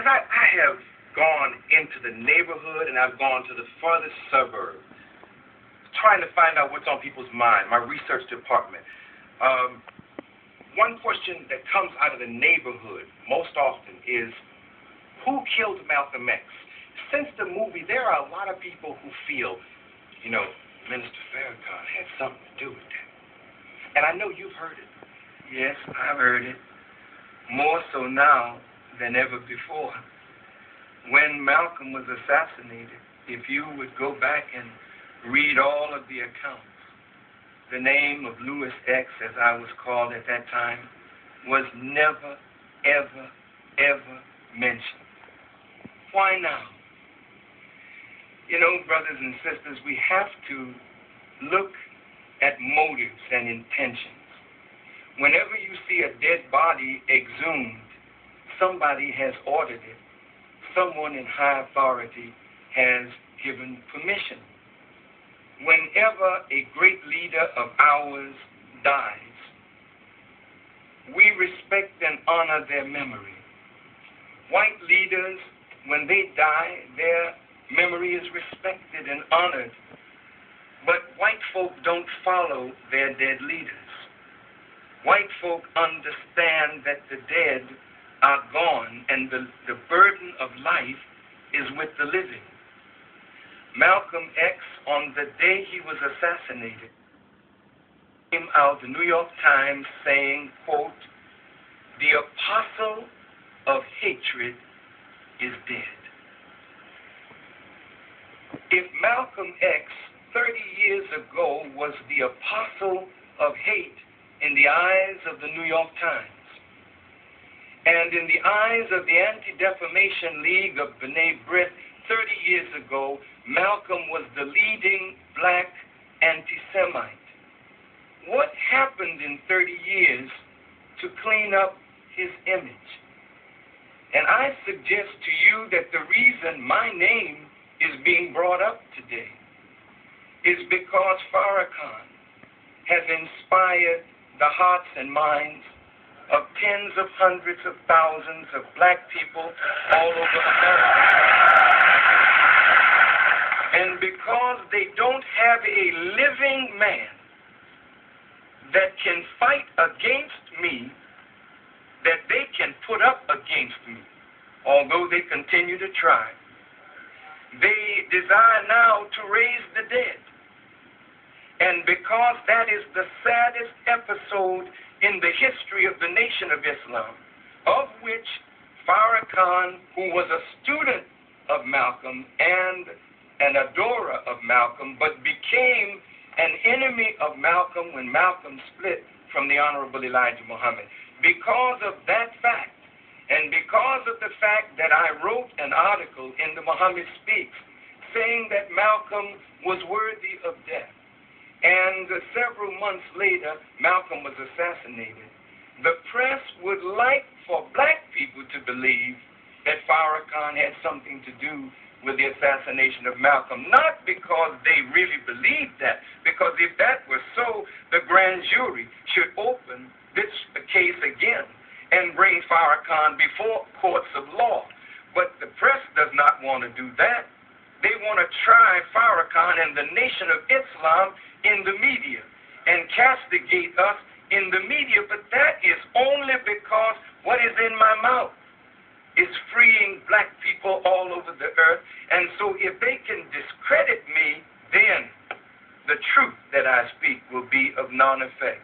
Because I have gone into the neighborhood and I've gone to the furthest suburb trying to find out what's on people's mind, my research department. One question that comes out of the neighborhood most often is, who killed Malcolm X? Since the movie, there are a lot of people who feel, you know, Minister Farrakhan had something to do with that. And I know you've heard it. Yes, I've heard it. More so now than ever before. When Malcolm was assassinated, if you would go back and read all of the accounts, the name of Louis X, as I was called at that time, was never, ever, ever mentioned. Why now? You know, brothers and sisters, we have to look at motives and intentions. Whenever you see a dead body exhumed, somebody has ordered it. Someone in high authority has given permission. Whenever a great leader of ours dies, we respect and honor their memory. White leaders, when they die, their memory is respected and honored. But white folk don't follow their dead leaders. White folk understand that the dead are gone and the burden of life is with the living. Malcolm X, on the day he was assassinated, came out the New York Times saying, quote, "The apostle of hatred is dead." If Malcolm X 30 years ago was the apostle of hate in the eyes of the New York Times, and in the eyes of the Anti-Defamation League of B'nai B'rith 30 years ago, Malcolm was the leading black anti-Semite. What happened in 30 years to clean up his image? And I suggest to you that the reason my name is being brought up today is because Farrakhan has inspired the hearts and minds of tens of hundreds of thousands of black people all over America. And because they don't have a living man that can fight against me, that they can put up against me, although they continue to try, they desire now to raise the dead. And because that is the saddest episode in the history of the Nation of Islam, of which Farrakhan, who was a student of Malcolm and an adorer of Malcolm, but became an enemy of Malcolm when Malcolm split from the Honorable Elijah Muhammad. Because of that fact, and because of the fact that I wrote an article in the Muhammad Speaks saying that Malcolm was worthy of death, and several months later, Malcolm was assassinated, the press would like for black people to believe that Farrakhan had something to do with the assassination of Malcolm, not because they really believed that, because if that were so, the grand jury should open this case again and bring Farrakhan before courts of law. But the press does not want to do that. They want to try Farrakhan and the Nation of Islam in the media and castigate us in the media, but that is only because what is in my mouth is freeing black people all over the earth. And so if they can discredit me, then the truth that I speak will be of non-effect.